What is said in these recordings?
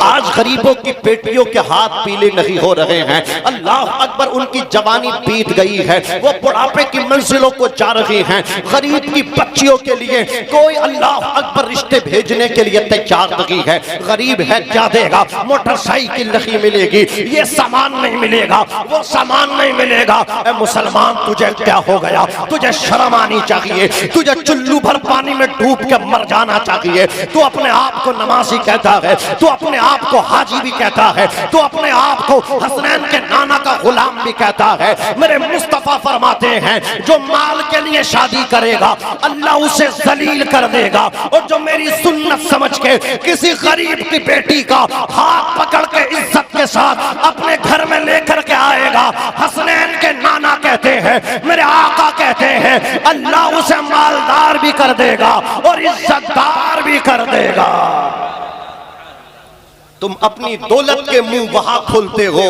आज गरीबों की बेटियों के हाथ पीले नहीं हो रहे हैं। अल्लाह अकबर, उनकी जवानी बीत गई है, वो बुढ़ापे की मंजिलों को जा रही हैं। गरीब की बच्चियों के लिए कोई अल्लाह अकबर रिश्ते भेजने के लिए तैयार नहीं है। गरीब है क्या देगा, मोटरसाइकिल नहीं मिलेगी, ये सामान नहीं मिलेगा, वो सामान नहीं मिलेगा। ए मुसलमान, तुझे क्या हो गया? तुझे शर्म आनी चाहिए, तुझे चुल्लू भर पानी में डूब के मर जाना चाहिए। तू अपने आप को नमाजी कहता है, तू अपने आप को हाजी भी कहता है, तू अपने आप को हसनैन के नाना का गुलाम भी कहता है। मेरे मुस्तफा फरमाते हैं, जो माल के लिए शादी करेगा अल्लाह उसे जलील कर देगा, और जो मेरी सुन्नत समझ के किसी गरीब की बेटी का हाथ पकड़ के इज्जत के साथ अपने घर में लेकर के आएगा, हसनैन के नाना कहते हैं, मेरे आका कहते हैं, अल्लाह उसे मालदार भी कर देगा और इज्जतदार भी कर देगा। तुम अपनी दौलत के मुंह वहां खोलते हो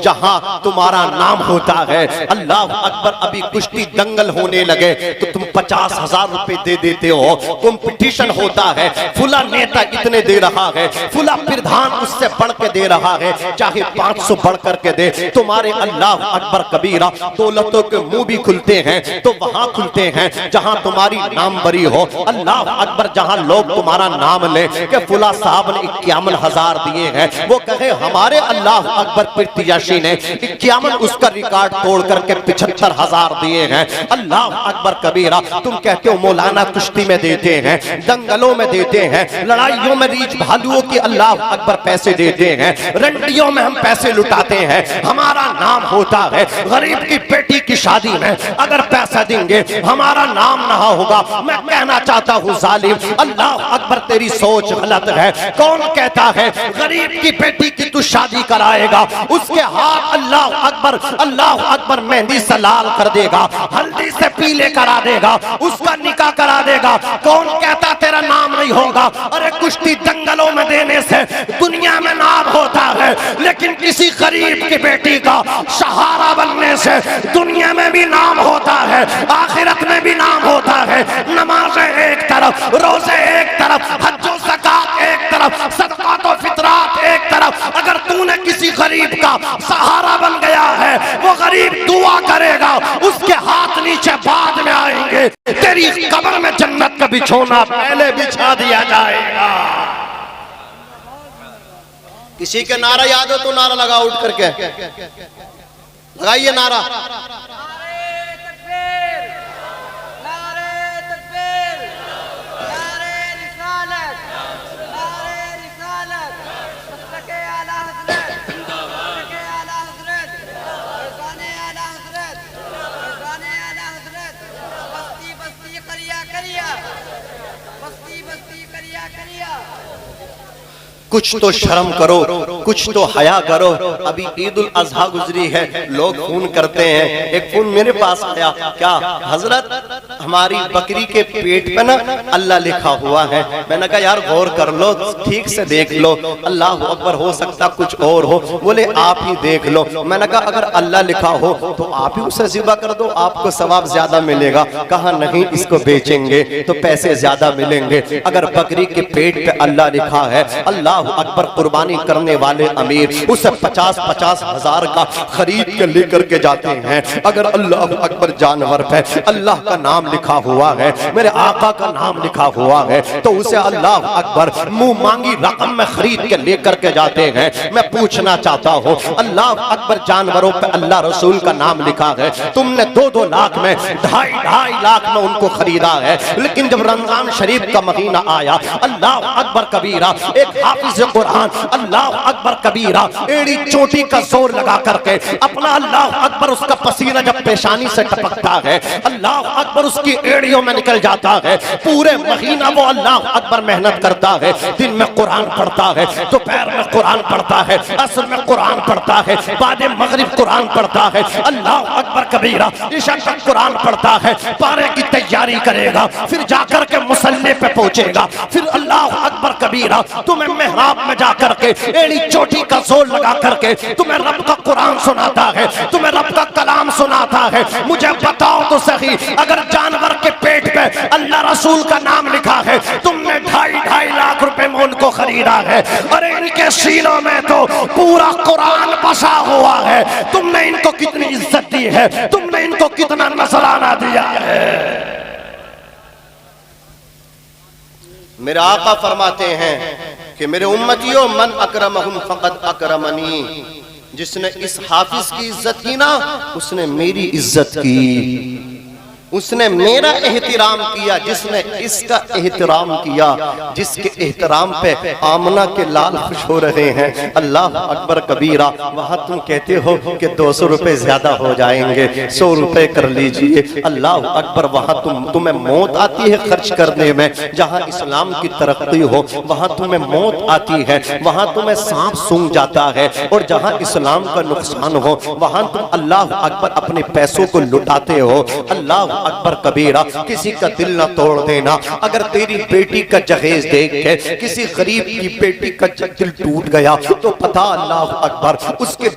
जहां तुम्हारा नाम होता है। अल्लाह अकबर, अभी कुश्ती दंगल होने लगे तो तुम 50,000 रुपए दे देते हो। कंपटीशन होता है, फुला नेता इतने दे रहा है, फुला प्रधान उससे बढ़ के दे रहा है, चाहे 500 बढ़ करके दे। तुम्हारे अल्लाह अकबर कबीरा दौलतों के मुंह भी खुलते हैं तो वहां खुलते हैं जहां तुम्हारी नाम बरी हो। अल्लाह अकबर, जहां लोग तुम्हारा नाम ले कि फुला साहब ने 51,000 दिए हैं, वो कहे हमारे अल्लाह अकबर पिरतियाशी ने 51 उसका रिकॉर्ड तोड़ करके 75,000 दिए हैं। अल्लाह अकबर कबीरा, तुम कहते हो मौलाना कुश्ती में देते हैं, दंगलों में देते हैं, लड़ाइयों में रीछ भालुओं की अल्लाह अकबर पैसे देते हैं, रंडियों में हम पैसे लुटाते हैं, हमारा नाम होता है। गरीब की बेटी की शादी में अगर पैसा देंगे हमारा नाम ना होगा। मैं कहना चाहता हूँ जालिम, अल्लाह अकबर तेरी सोच गलत है। कौन कहता है गरीब की बेटी की तू शादी कराएगा, उसके हाथ अल्लाह अकबर मेहंदी से लाल कर देगा, हल्दी से पीले करा देगा, उसका निकाह करा देगा। कौन कहता तेरा नाम नहीं होगा? अरे कुश्ती दंगलों में देने से दुनिया में नाम होता है, लेकिन किसी गरीब की बेटी का सहारा बनने से दुनिया में भी नाम होता है, आखिरत में भी नाम होता है। नमाज एक तरफ, रोजे एक तरफ, हज्जो ज़कात एक तरफ, सदक़ात और फितरात एक तरफ। अगर तूने किसी गरीब का सहारा बन गया है, वो गरीब दुआ करेगा, उसके हाथ नीचे बाद में आएंगे, तेरी कब्र में जन्नत का बिछोना पहले बिछा दिया जाएगा। किसी के नारा याद हो तो नारा लगा, उठ करके लगाइए नारा। कुछ तो शर्म करो, कुछ तो हया करो। अभी ईद उल अजहा गुजरी है, लोग फोन करते हैं। एक फोन मेरे पास आया, क्या हजरत हमारी बकरी के पेट पे ना अल्लाह लिखा हुआ है। मैंने कहा यार गौर कर लो, ठीक से देख लो, अल्लाह अकबर हो सकता कुछ और हो। बोले आप ही देख लो। मैंने कहा अगर अल्लाह लिखा हो तो आप ही उसे ज़िबा कर दो, आपको सवाब ज्यादा मिलेगा। कहा नहीं, इसको बेचेंगे तो पैसे ज्यादा मिलेंगे। अगर बकरी के पेट पे अल्लाह लिखा है, अल्लाह अकबर कुर्बानी करने वाले अमीर उसे 50-50 हजार का खरीद के लेकर के जाते हैं। अगर अल्लाह अकबर जानवर पे अल्लाह का नाम लिखा हुआ है, मेरे आका का नाम लिखा हुआ है, तो उसे अल्लाह अकबर मुंह मांगी रकम में खरीद के लेकर के जाते हैं। मैं पूछना चाहता हूँ, अल्लाह अकबर जानवरों पे अल्लाह रसूल का नाम लिखा है, तुमने 2-2 लाख में 2.5 लाख में उनको खरीदा है। लेकिन जब रमजान शरीफ का महीना आया, अल्लाह अकबर कबीरा एक हाफिज कुरान अल्लाह अकबर कबीरा एड़ी चोटी का जोर लगा करके अपना अल्लाह अकबर उसका पसीना जब पेशानी से टपकता है, अल्लाह अकबर उसकी एड़ियों में निकल जाता है। पूरे महीना वो अल्लाह अकबर मेहनत करता है, दिन में कुरान पढ़ता है, दोपहर में कुरान पढ़ता है, असर में कुरान पढ़ता है, बाद मगरिब कुरान पढ़ता है, अल्लाह अकबर कबीरा ईशा तक कुरान पढ़ता है, पारे की तैयारी करेगा, फिर जाकर के मुसल्ले पे पहुंचेगा, फिर अल्लाह अकबर कबीरा तुम्हें मेहराब में जाकर के एड़ी चोटी का जोर लगा करके तुम्हें रब का कुरान सुनाता है, तुम्हें रब का कलाम सुनाता है। मुझे बताओ तो सही, अगर जानवर के पेट पे अल्लाह रसूल का नाम लिखा है, तुमने 2.5 लाख रुपए में उनको खरीदा है। अरे इनके सीनों में तो पूरा कुरान बसा हुआ है। तुमने इनको कितनी इज्जत दी है, तुमने इनको कितना नजराना दिया है। मेरे आका फरमाते हैं कि मेरे उम्मतियों, मन अकरमहुम फक़द अकरमनी, जिसने इस हाफिज की इज्जत की ना उसने मेरी इज्जत की, उसने मेरा एहतराम किया। जिसने इसका एहतराम किया, जिसके एहतराम पे आमना के लाल खुश हो रहे हैं, अल्लाह अकबर कबीरा। वहां तुम कहते हो कि 200 रुपए ज्यादा हो जाएंगे, 100 रुपए कर लीजिए, अल्लाह अकबर। वहां तुम्हें मौत आती है खर्च करने में। जहां इस्लाम की तरक्की हो वहां तुम्हें मौत आती है, वहां तुम्हें सांप सूंघ जाता है। और जहां इस्लाम का नुकसान हो वहां तुम अल्लाह अकबर अपने पैसों को लुटाते हो। अल्लाह अकबर कबीरा। किसी का दिल ना तोड़ देना। अगर तेरी बेटी का जहेज देख के किसी गरीब की बेटी का दिल टूट गया तो पता अल्लाह अकबर उसके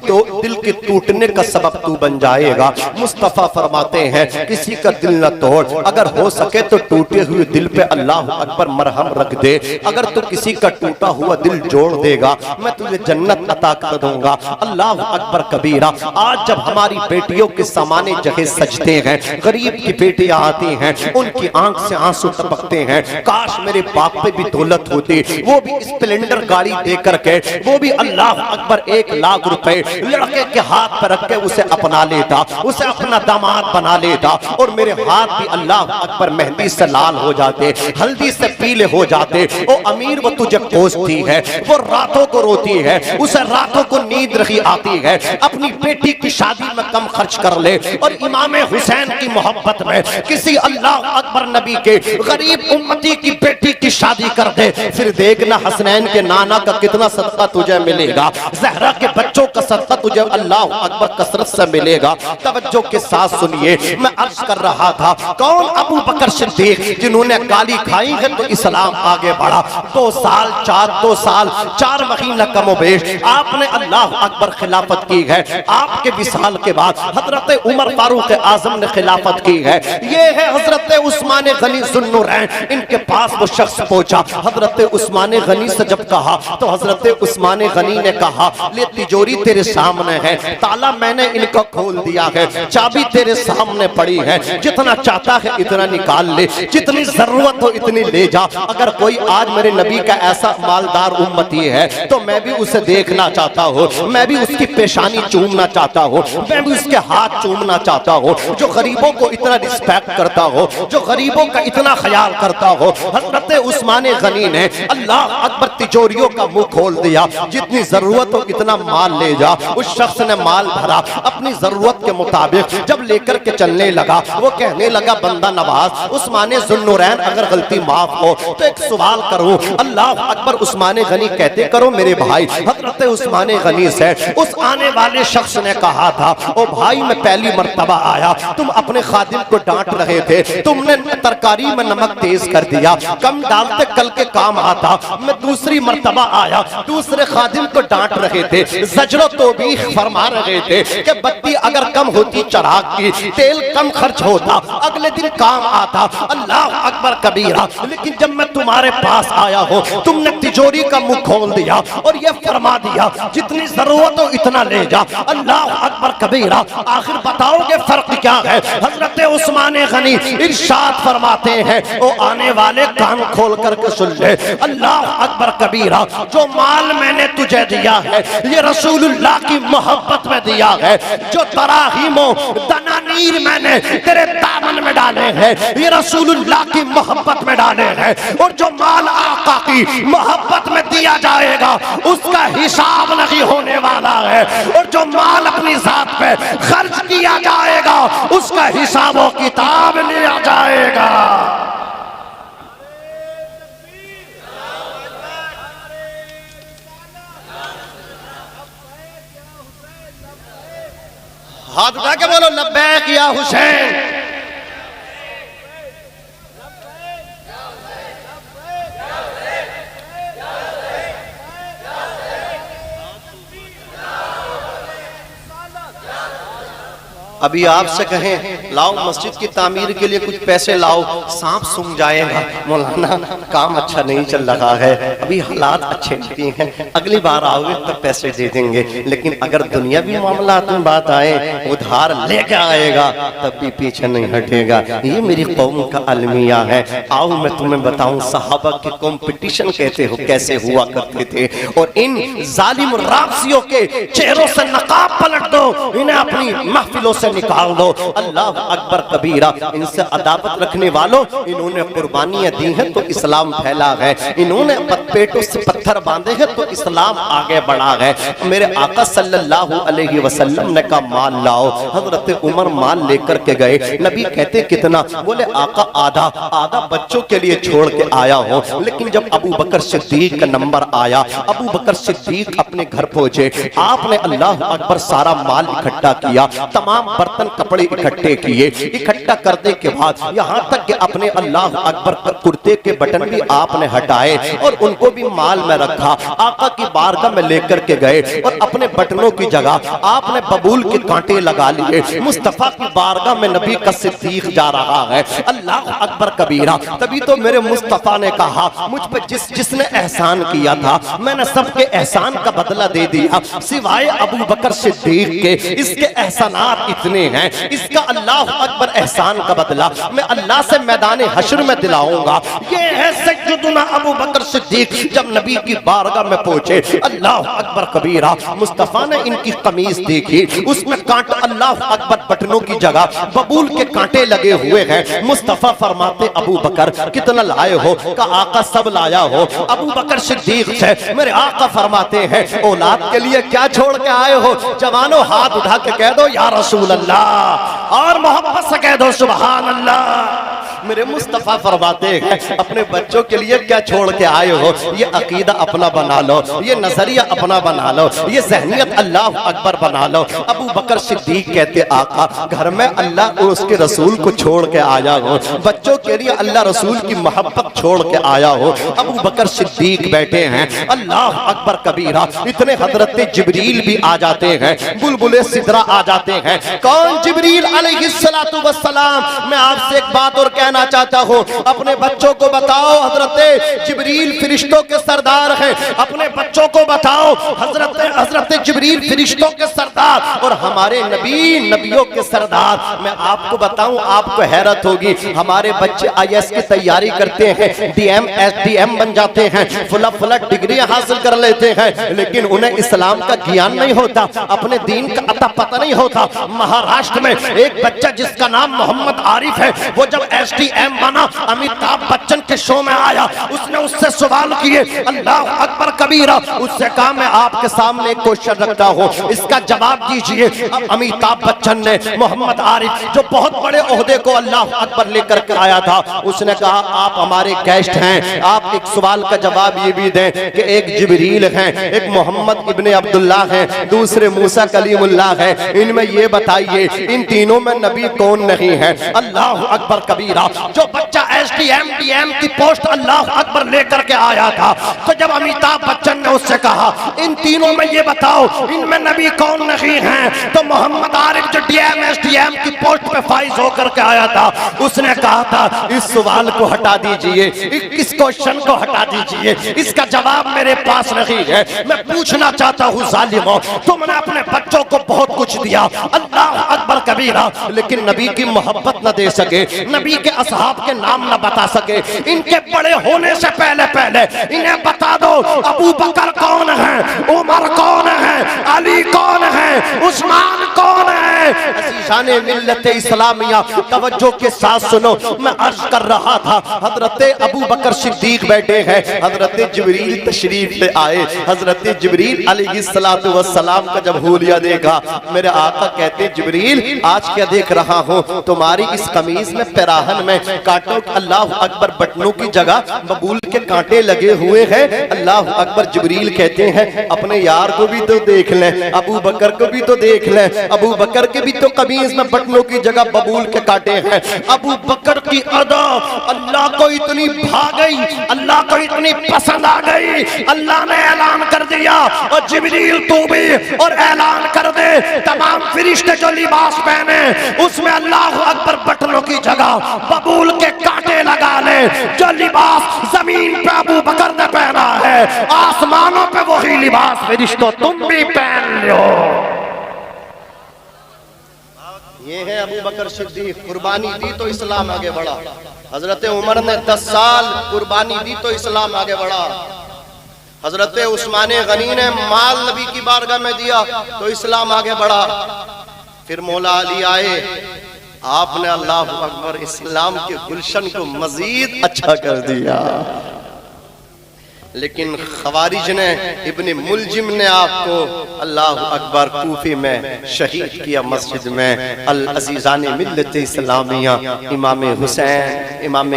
दिल के टूटने का सबब तू बन जाएगा। मुस्तफा फरमाते हैं किसी का दिल ना तोड़, अगर हो सके तो टूटे हुए दिल पे अल्लाह अकबर मरहम रख दे। अगर तू किसी का टूटा हुआ दिल जोड़ देगा मैं तुझे जन्नत अता कर दूंगा। अल्लाह अकबर कबीरा। आज जब हमारी बेटियों के सामाने जहेज सजते हैं, गरीब की बेटियां आती हैं, उनकी आंख से आंसू टपकते हैं। काश मेरे बाप पे भी दौलत होती, वो भी स्प्लेंडर गाड़ी दे करके, वो भी अल्लाह अकबर 1 लाख रुपए लड़के के हाथ पर रख के उसे अपना लेता, उसे अपना दामाद बना लेता। और मेरे हाथ भी अल्लाह अकबर मेहंदी से लाल हो जाते, हल्दी से पीले हो जाते। ओ अमीर, वो तुझे कोसती है, वो रातों को रोती है, उसे रातों को नींद नहीं आती है। अपनी बेटी की शादी में कम खर्च कर ले और इमाम हुसैन की मोहब्बत में किसी अल्लाह अकबर नबी के गरीब उम्मती की बेटी की शादी कर दे। फिर देखना हसनैन के नाना का कितना सदका तुझे मिलेगा, जहरा के बच्चों का सदका तुझे अल्लाह अकबर कसरत से मिलेगा। तवज्जो के साथ सुनिए, मैं अर्ज कर रहा था कौन अबू बकर सिद्दीक जिन्होंने गाली खाई है तो इस्लाम आगे बढ़ा। 2 साल 4 महीना कमोबेश आपने अल्लाह अकबर खिलाफत की है। आपके विसाल के बाद हजरत उमर फारूक आजम ने खिलाफत की है। ये है हजरत उस्मान गनी ज़ुन्नुरैन। इनके पास वो शख्स पहुंचा, हजरत उस्मान गनी से जब कहा तो हजरत उस्मान गनी ने कहा ले तिजोरी तेरे सामने है, ताला मैंने इनका खोल दिया है, चाबी तेरे सामने पड़ी है, जितना चाहता है इतना निकाल ले, जितनी जरूरत हो इतनी ले जा। अगर कोई आज मेरे नबी का ऐसा मालदार उम्मती है तो मैं भी उसे देखना चाहता हूँ, मैं भी उसकी पेशानी चूमना चाहता हूँ, मैं भी उसके हाथ चूमना चाहता हूँ। जो गरीबों को इतना रिस्पेक्ट करता हो, जो गरीबों का इतना ख्याल करता हो। हजरत उस्मान गनी ने अल्लाह अकबर तिजोरियों का मुंह खोल दिया, जितनी जरूरत हो इतना माल ले जा। उस शख्स ने माल भरा, अपनी जरूरत के मुताबिक जब लेकर के चलने लगा वो कहने लगा बंदा नवाज उस्मान ज़ुन्नुरैन, अगर गलती माफ हो तो एक सवाल करूं। अल्लाह अकबर। उस्मान गनी कहते करो मेरे भाई। हजरत उस्मान गनी से उस आने वाले शख्स ने कहा था ओ भाई मैं पहली मर्तबा आया, तुम अपने खादिम को डांट रहे थे, तुमने तरकारी में नमक तेज कर दिया, कम डालते कल के काम आता। मैं दूसरी मर्तबा आया, दूसरे खादिम को डांट रहे थे, ज़ज्र तौबीख फरमा रहे थे कि बत्ती अगर कम होती चराग की, तेल कम खर्च होता, अगले दिन काम आता। अल्लाह अकबर कबीरा। लेकिन जब मैं तुम्हारे पास आया हो तुमने तिजोरी का मुंह खोल दिया और ये फरमा दिया जितनी जरूरत हो इतना ले जा। अल्लाह अकबर कबीरा। आखिर बताओगे फर्क क्या है? हजरत उस्मान गनी इरशाद फरमाते हैं ओ आने वाले कान खोल करके सुन ले। अल्लाह अकबर कबीरा। जो माल मैंने तुझे दिया है ये रसूलुल्लाह की मोहब्बत में दिया है। जो दराहिमो दनानीर मैंने तेरे दामन में डाले हैं ये रसूलुल्लाह की मोहब्बत में डाले हैं। और जो माल आका की मोहब्बत में दिया जाएगा उसका हिसाब नहीं होने वाला है। और जो माल अपनी जात पे खर्च किया जाएगा उसका हिसाब व किताब लिया जाएगा। हाथ उठा के बोलो लब्बैक या हुसैन। अभी आपसे कहें लाओ मस्जिद की तामीर के लिए कुछ पैसे लाओ, सांप सूंघ जाएगा, मौलाना काम अच्छा नहीं चल रहा है, अभी हालात अच्छे नहीं हैं, अगली बार आओगे तब पैसे दे देंगे। लेकिन अगर दुनियावी मामलात में बात आए, उधार लेके आएगा तब भी पीछे नहीं हटेगा। ये मेरी कौम का अलमिया है। आओ मैं तुम्हें बताऊं सहाबा के कंपटीशन कहते हो कैसे हुआ करते थे, और इन जालिम राफसियों के चेहरों से नकाब पलट दो, इन्हें अपनी महफिलों से निकाल दो। अल्लाह अकबर कबीरा। इनसे अदावत रखने वालों, इन्होंने कुर्बानियां दी हैं तो इस्लाम फैला है, इन्होंने पेटों से पत्थर बांधे हैं तो इस्लाम आगे बढ़ा है। मेरे आका सल्लल्लाहु अलैहि वसल्लम ने कहा माल लाओ, हजरत उमर माल लेकर के गए। नबी कहते कितना? बोले आका आधा आधा बच्चों के लिए छोड़ के आया हो। लेकिन जब अबू बकर सिद्दीक का नंबर आया, अबू बकर सिद्दीक अपने घर पहुंचे, आपने अल्लाह अकबर सारा माल इकट्ठा किया, तमाम बर्तन कपड़े इकट्ठे किए। इकट्ठा करने के बाद यहाँ तक कि अपने अल्लाह अकबर कुर्ते के बटन भी आपने हटाए और उनको भी माल में रखा। आका की बारगाह में लेकर के गए और अपने बटनों की जगह आपने बबूल के कांटे लगा लिए। मुस्तफा की बारगाह में नबी का सिद्दीक जा रहा है। अल्लाह अकबर कबीरा। तभी तो मेरे मुस्तफा ने कहा मुझ पे जिसने एहसान किया था मैंने सबके एहसान का बदला दे दिया, सिवाय अबू बकर सिद्दीक के। इसके एहसानात इतने हैं, इसका अल्लाह अकबर एहसान का बदला मैं अल्लाह से मैदान हश्र में दिलाऊंगा। ये है सैयदना अबू बकर सिद्दीक। जब नबी की बारगाह में पहुंचे, अल्लाह अकबर कबीरा, मुस्तफा ने इनकी कमीज देखी, उसमें कांटा, अल्लाह अकबर बटनों की जगह बबूल के कांटे लगे हुए हैं। मुस्तफा फरमाते अबू बकर कितना लाए हो? का आका सब लाया हो। अबू बकर सिद्दीक से मेरे आका फरमाते हैं औलाद के लिए क्या छोड़ के आए हो? जवानों हाथ उठा के कह दो या रसूल अल्लाह, और मोहब्बत से कह दो सुभान अल्लाह। मेरे मुस्तफा फरमाते हैं अपने बच्चों के लिए क्या छोड़ के आए हो? ये अकीदा अपना बना लो, ये नजरिया अपना बना लो, ये ज़हनियत अल्लाह अकबर बना लो। अबू बकर सिद्दीक कहते आका घर में अल्लाह और उसके रसूल को छोड़ के आया हो, बच्चों के लिए अल्लाह रसूल की मोहब्बत छोड़ के आया हो। अबू बकर सिद्दीक बैठे हैं, अल्लाह अकबर कबीरा। इतने हजरत जिब्रील भी आ जाते हैं, बुलबुले सिदरा आ जाते हैं। कौन? जिब्रील अलैहिस्सलातु वस्सलाम। मैं आपसे एक बात और कहना चाहता हूँ, अपने बच्चों को बताओ हजरत जिब्रील फरिश्तों के सरदार हैं। अपने बच्चों को बताओ हजरत जिब्रील फरिश्तों के सरदार और हमारे नबी नबियों के सरदार। मैं आपको बताऊं, आपको हैरत होगी, हमारे बच्चे आईएएस की तैयारी करते हैं, डीएम एसडीएम बन जाते हैं, फुला डिग्री हासिल कर लेते हैं, लेकिन उन्हें इस्लाम का ज्ञान नहीं होता, अपने दीन का अता पता नहीं होता। महाराष्ट्र में एक बच्चा जिसका नाम मोहम्मद आरिफ है, वो जब एसडीएम बना, अमिताभ बच्चन के शो में आया, उसने उससे सवाल किए, अल्लाह अकबर कबीरा। उससे कहा मैं आपके सामने एक क्वेश्चन रखता हूँ, इसका जवाब दीजिए। अमिताभ बच्चन ने मोहम्मद आरिफ जो बहुत बड़े ओहदे को अल्लाह अकबर लेकर के आया था, उसने कहा आप हमारे गेस्ट हैं, आप एक सवाल का जवाब ये भी दें कि एक जिब्रील हैं, एक मोहम्मद इब्ने अब्दुल्लाह हैं, दूसरे मूसा कलीमुल्लाह हैं, इनमें ये बताइए इन तीनों में नबी कौन नहीं है? अल्लाह अकबर कबीरा। जो बच्चा एसडीएम डीएम की पोस्ट अल्लाह अकबर लेकर के आया था, तो जब अमिताभ बच्चन ने उससे कहा इन तीनों में ये बताओ इनमें नबी कौन नहीं है, तो मोहम्मद आरिफ जो डीएम एसडीएम की पोस्ट पे फाइज होकर के आया था, उसने कहा था इस सवाल को हटा दीजिए, इस क्वेश्चन को हटा दीजिए, इसका जवाब मेरे पास नहीं है। मैं पूछना चाहता हूँ जालिमों, तुमने अपने बच्चों को बहुत कुछ दिया, अल्लाह अकबर कबीरा, लेकिन नबी की मोहब्बत न दे सके, नबी के असहाब के नाम न बता सके। इनके बड़े होने से पहले पहले इन्हें बता दो अबू बकर कौन है, उमर कौन है, अली कौन है, उस्मान कौन है। अज़ीज़ाने मिल्लत इस्लामिया तवज्जो के साथ सुनो, मैं अर्ज कर रहा था हजरत अबू बकर सिद्दीक बैठे हैं, हजरत जिब्रील तशरीफ ले आए। हजरत जिब्रील अलैहिस्सलातु वस्सलाम का जब हुलिया देखा, मेरे आका कहते जिब्रील आज क्या देख रहा हूँ, तुम्हारी इस कमीज में पैराहन में कांटों, अल्लाह अकबर बटनों की जगह बबूल के कांटे लगे हुए हैं। अल्लाह अकबर। जिब्रील कहते हैं अपने यार को भी तो देख लें, अबू बकर को भी तो देख लें। अबू बकर के के भी तो कमीज में बटनों की जगह बबूल के काटे हैं। अबू बकर की अदा अल्लाह को इतनी भा गई, अल्लाह को इतनी पसंद आ गई, अल्लाह ने ऐलान कर दिया और जिब्रील तू भी और ऐलान कर दे तमाम फरिश्ते जो लिबास पहने उसमें अल्लाह अकबर बटनों की जगह बबूल के कांटे लगा ले। जो लिबास जमीन पे अबू बकर ने पहना है आसमानों पे वही लिबास फरिश्तों तुम भी पहन लो। ये है अबू बकर सिद्दीक, कुर्बानी दी तो इस्लाम आगे बढ़ा। हजरत उमर ने 10 साल कुर्बानी दी तो इस्लाम आगे बढ़ा। हजरत उस्मान गनी ने माल नबी की बारगाह में दिया तो इस्लाम आगे बढ़ा। फिर मौला अली आए, आपने अल्लाह अकबर इस्लाम के गुलशन को मजीद अच्छा कर दिया। लेकिन खवारिज ने इब्ने मुलजिम ने आपको अल्लाह अकबर कूफे में शहीद किया। मस्जिद में अल अजीज़ान मिल्लत इस्लामिया इमाम हुसैन इमाम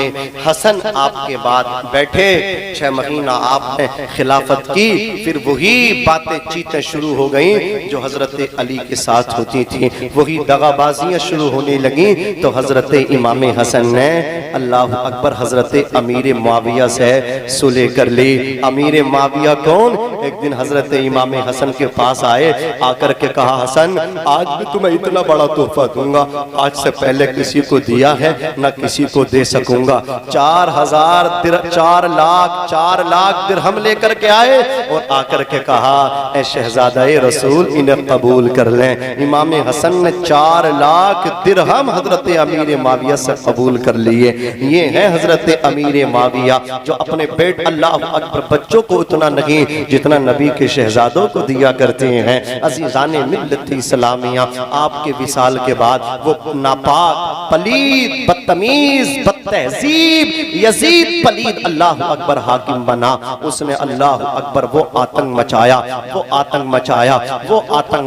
हसन आपके बाद बैठे। 6 महीना आपने खिलाफत की। फिर वही बातें चीतें शुरू हो गई जो हजरत अली के साथ होती थी, वही दगाबाजियां शुरू होने लगी। तो हजरत इमाम हसन ने अल्लाह अकबर हजरत अमीर मुआविया से सुलह कर ली। अमीर माविया कौन? एक दिन हजरत इमाम हसन के पास आए, आकर के कहा हसन आज भी तुम्हें इतना बड़ा तोहफा दूंगा, आज से पहले किसी को दिया है न किसी को दे सकूंगा। 4 लाख दिरहम लेकर के आए और आकर के कहा ए शहजादा रसूल इन्हें कबूल कर लें। इमाम हसन ने 4 लाख दिरहम हजरत अमीर माविया से कबूल कर लिए। ये है हजरत अमीर माविया जो अपने बेट अल्लाह अकबर बच्चों को उतना नहीं जितना नबी के शहजादों को दिया करते हैं। अजीज़ाने मिल्लत इस्लामिया आपके विसाल के बाद वो नापाक पलीद बदतमीज बदतहजीब यजीद पलीद अल्लाह अकबर हाकिम बना। उसने अल्लाह अकबर वो आतंक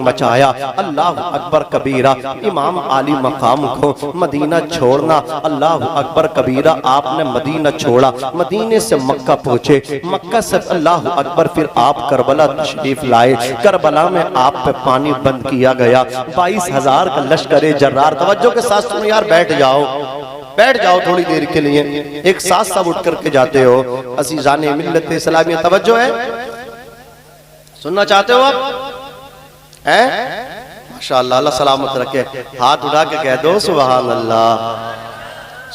मचाया अल्लाह अकबर कबीरा। इमाम आली मकाम को मदीना छोड़ना अल्लाह अकबर कबीरा। आपने मदीना छोड़ा, मदीने से मक्का पहुंचे, मक्का से अल्लाह अकबर फिर आप करबला तशरीफ लाए। करबला में आप पे पानी बंद किया गया। 22,000 का लश्कर जर्रार। तवज्जो के साथ सुनो यार, बैठ जाओ थोड़ी देर के लिए। एक साथ सब उठ करके जाते हो। अज़ीज़ाने मिल्लत इस्लामिया तवज्जो है, सुनना चाहते हो आप? हैं माशाअल्लाह, अल्लाह सलामत रखे। हाथ उठा के कह दो सुभान अल्लाह।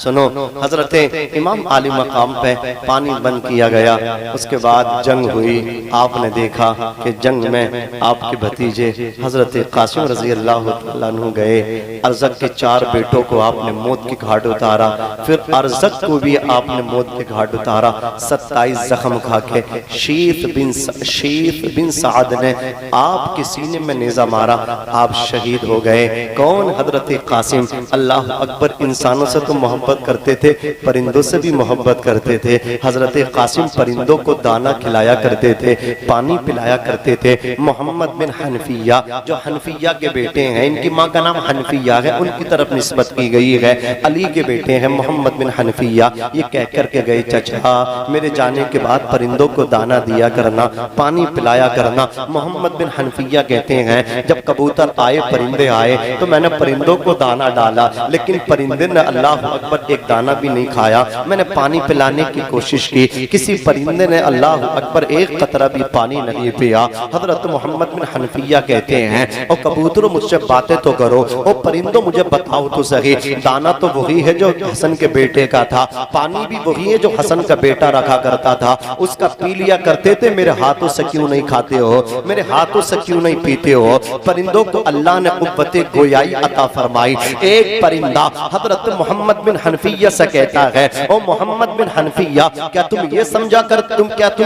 सुनो, हजरत इमाम आली मकाम पे पानी बंद किया गया। उसके बाद जंग हुई। आपने देखा कि जंग में आपके भतीजे हजरत कासिम रजी अल्लाह तआला अन्हु गए। अरज़क के 4 बेटों को आपने मौत की घाट उतारा। फिर अरज़क को भी आपने मौत की घाट उतारा। 27 जख्म खा के शीत बिन साद ने आपके सीने में नेज़ा मारा, आप शहीद हो गए। कौन? हजरत कासिम। अल्लाह अकबर इंसानों से तो मोहब्बत करते थे, परिंदों से भी मोहब्बत करते थे। हजरत कासिम परिंदों को दाना खिलाया करते थे, पानी पिलाया करते थे। मोहम्मद बिन हनफिया जो हनफिया के बेटे हैं, इनकी माँ का नाम हनफिया है, उनकी तरफ निस्बत की गई है। अली के बेटे हैं मोहम्मद बिन हनफिया। ये कह कर के गए चचा मेरे जाने के बाद परिंदों को दाना दिया करना, पानी पिलाया करना। मोहम्मद बिन हनफिया कहते हैं जब कबूतर आए, परिंदे आए तो मैंने परिंदों को दाना डाला, लेकिन परिंदे ने अल्लाह अकबर एक दाना भी नहीं खाया। मैंने पानी पिलाने की कोशिश की, किसी परिंदे ने अल्लाह अकबर एक कतरा भी पानी नहीं पिया। हजरत मोहम्मद बिन हनफिया कहते हैं और कबूतरों मुझसे बातें तो करो, और परिंदों मुझे बताओ तो सही, दाना तो वही है जो हसन के बेटे का था, पानी भी वही है जो हसन का बेटा रखा करता था, उसका पी लिया करते थे। मेरे हाथों से क्यों नहीं खाते हो? मेरे हाथों से क्यों नहीं पीते हो? परिंदों को अल्लाह ने कुव्वते गोयाई अता फरमाई। एक परिंदा हजरत मोहम्मद बिन हनफिया से कहता है ओ मोहम्मद बिन हनफिया, क्या तुम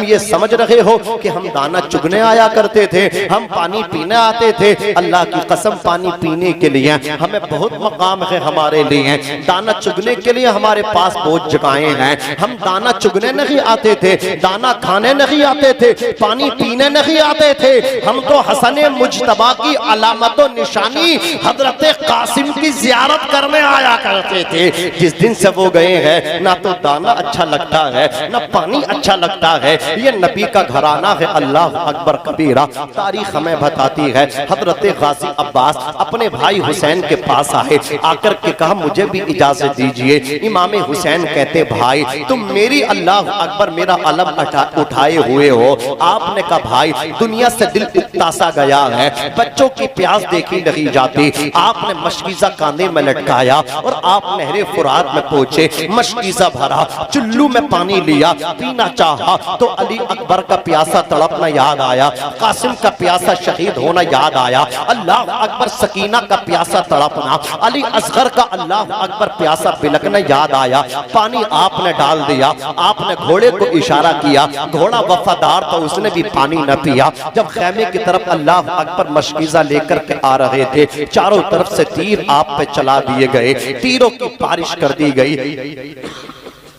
ये समझ रहे हो कि हम दाना चुगने आया करते थे, हम पानी पीने आते थे? अल्लाह की कसम, पानी पीने के लिए हमें बहुत मकाम है हमारे लिए, दाना चुगने के लिए हमारे पास बहुत जगहें हैं। हम दाना चुगने नहीं आते थे, दाना खाने नहीं आते थे, पानी पीने नहीं आते थे। हम तो हसन मुज्तबा की अलामत और निशानी हजरत कासिम की जियारत करने आया करते थे। जिस दिन से वो गए हैं ना तो दाना अच्छा लगता है ना पानी अच्छा लगता है। ये नबी का घराना है। अल्लाह अकबर कबीरा। तारीख हमें बताती है हजरत गाजी अब्बास अपने भाई हुसैन के पास आए, आकर के कहा मुझे भी इजाजत दीजिए। इमाम हुसैन कहते भाई तुम मेरी अल्लाह अकबर मेरा अलम उठाए हुए हो। आपने कहा भाई दुनिया से दिल उकतासा गया है, बच्चों की प्यास देखी नहीं जाती। आपने मशकीज़ा कांधे में लटकाया और आप नहरे फुरात में पहुंचे, मशकीज़ा भरा, चुल्लू में पानी लिया, पीना चाहा तो अली अकबर का प्यासा तड़पना याद आया, कासिम का प्यासा शहीद होना याद आया, अल्लाह अकबर सकीना का प्यासा तड़पना, अली असगर का अल्लाह अकबर प्यासा बिलकना याद आया। पानी आपने डाल दिया, आपने घोड़े को इशारा किया, घोड़ा वफादार तो उसने भी पानी न पिया। जब खैमे की तरफ अल्लाह अकबर मशकीज़ा लेकर के आ रहे थे, चारों तरफ से तीर आप पे चला दिए गए, तीरों की बारिश कर दी गई।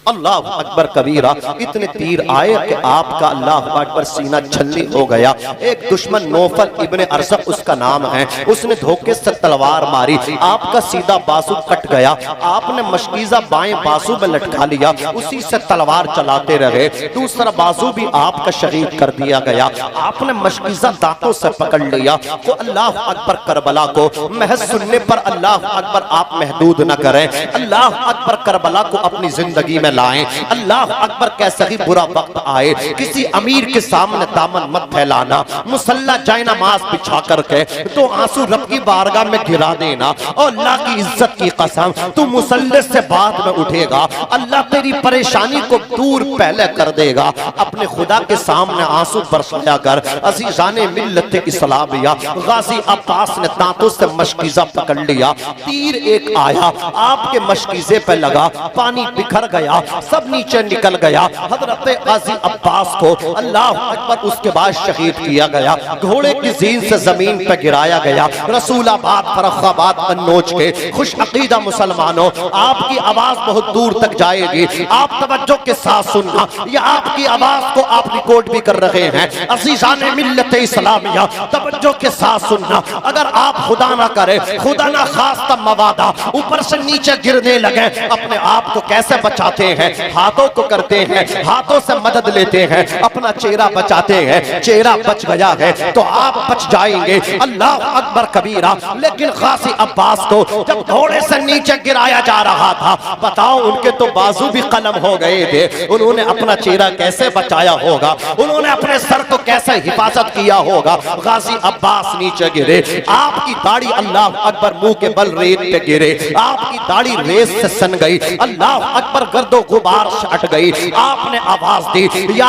अल्लाह अकबर कबीरा। इतने तीर आए कि आपका अल्लाह अकबर सीना छल्ली हो गया। एक दुश्मन नौफल इब्ने अरसक उसका नाम है, उसने धोखे से तलवार मारी, आपका सीधा बाजू कट गया। आपने मशकीज़ा बाएं बाजू में लटका लिया, उसी से तलवार चलाते रहे, दूसरा बाजू भी आपका शहीद कर दिया गया। आपने मशकीज़ा दांतों से पकड़ लिया। तो अल्लाह अकबर करबला को महज सुनने पर अल्लाह अकबर आप महदूद न करें, अल्लाह अकबर करबला को अपनी जिंदगी में लाएं। अल्लाह अकबर कैसा ही बुरा वक्त आए, किसी अमीर के सामने दामन मत फैलाना, मुसल्ला जाए नमाज बिछा करके तो आंसू रब की बारगाह में गिरा देना। और अल्लाह की इज्जत की कसम तू मुसल्ले से बाद में उठेगा, अल्लाह तेरी परेशानी को दूर पहले कर देगा। अपने खुदा के सामने आंसू बरसाया कर। अजीजाने मिल्लत इस्लामिया गाजी अब्बास ने दांतों से मशकीज़ा पकड़ लिया, तीर एक आया आपके मशकीज़े पे लगा, पानी बिखर गया, सब नीचे निकल गया। हजरत गाजी अब्बास को अल्लाह अकबर उसके बाद शहीद किया गया, घोड़े की जीन से जमीन पर गिराया गया। रसूलाबाद फर्रुखाबाद कन्नौज के खुश अकीदा मुसलमानों, आपकी आवाज बहुत दूर तक जाएगी, आप तवज्जो के साथ सुनना। ये आपकी आवाज को आप रिकॉर्ड भी कर रहे हैं। अज़ीज़ाने मिल्लत इस्लामिया तवज्जो के साथ सुनना। अगर आप खुदा ना करे, खुदा ना खास्ता मवादा ऊपर से नीचे गिरने लगे, अपने आप को कैसे बचाते हैं? हाथों को करते हैं, हाथों से मदद लेते हैं, अपना चेहरा बचाते हैं। चेहरा बच गया है तो आप बच जाएंगे। अल्लाह अकबर कबीरा। लेकिन गाजी अब्बास को जब घोड़े से नीचे गिराया जा रहा था, बताओ उनके तो बाजू भी कलम हो गए थे। उन्होंने अपना चेहरा कैसे बचाया होगा, उन्होंने अपने सर को कैसे हिफाजत किया होगा। गाजी अब्बास नीचे गिरे, आपकी दाढ़ी अल्लाह अकबर मुंह के बल रेत पे गिरे, आपकी दाढ़ी रेत से सन गई, अल्लाह अकबर गर्दो गुबार से हट गई। आपने आवाज दी या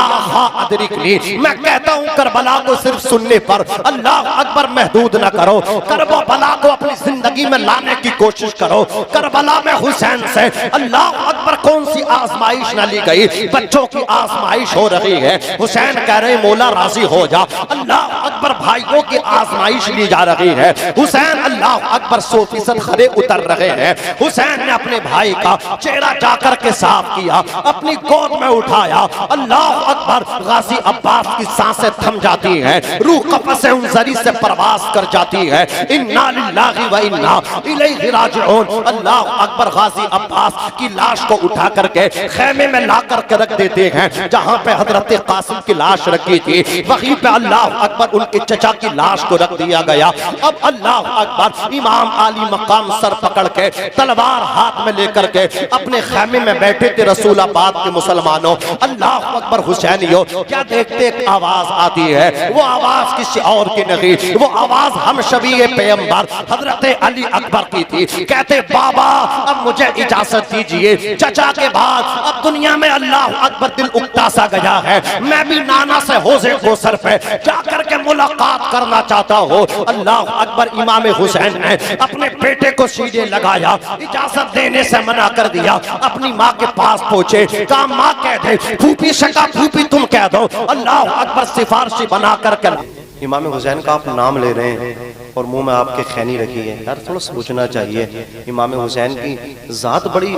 अदरिकनी। मैं कहता हूं करबला को सिर्फ सुनने पर अल्लाह अकबर महदूद न करो, करबला को अपनी जिंदगी में लाने की कोशिश करो। करबला में हुसैन से अल्लाह अकबर कौन सी आजमाइश न ली गई? बच्चों की आजमाइश हो रही है। हुसैन कह रहे मौला राजी हो जा। अल्लाह अकबर भाइयों की आजमाइश ली जा रही है। हुसैन अल्लाह अकबर 100% खड़े उतर रहे हैं। हुसैन ने अपने भाई का चेहरा जाकर के साफ किया, अपनी गोद में उठाया। अल्लाह अकबर। गाजी अब्बास की सांसें थम जाती हैं, रूह कफ़स उनसरी से प्रवास कर जाती है। इन्ना लिल्लाहि व इन्ना इलैहि राजिऊन। अल्लाह अकबर। गाजी अब्बास की लाश को उठा करके खेमे में ला करके रख देते हैं, जहां पे हजरत कासिम की लाश रखी थी वहीं पे अल्लाह अकबर उनके चचा की लाश को रख दिया गया। अब अल्लाह अकबर इमाम आली मकाम सर पकड़ के तलवार हाथ में लेकर के अपने खेमे में बैठे थे। रसूलाबाद के मुसलमानों, अल्लाह अकबर हुसैनियों, क्या देखते एक आवाज आती है, वो आवाज किसी और की नहीं, वो आवाज हम शबीए पैगंबर हजरत अली अकबर की थी। कहते बाबा अब मुझे इजाजत दीजिए, चचा के बाद अब दुनिया में अल्लाह अकबर दिल उकता सा गया है, मैं भी नाना से होज़े गोसर पे जाकर के मुलाकात करना चाहता हूँ। अल्लाह अकबर। इमाम हुसैन ने अपने बेटे को सीधे लगाया, इजाजत देने से मना कर दिया। अपनी माँ के पास पहुंचे, कहा माँ कह दे, फूफी शका फूफी तुम कह दो। अल्लाह अकबर सिफारशी बना करके इमाम हुसैन का आप नाम ले रहे हैं और मुंह में आपके खैनी रखी है। यार थोड़ा सोचना चाहिए। इमाम हुसैन की जात बड़ी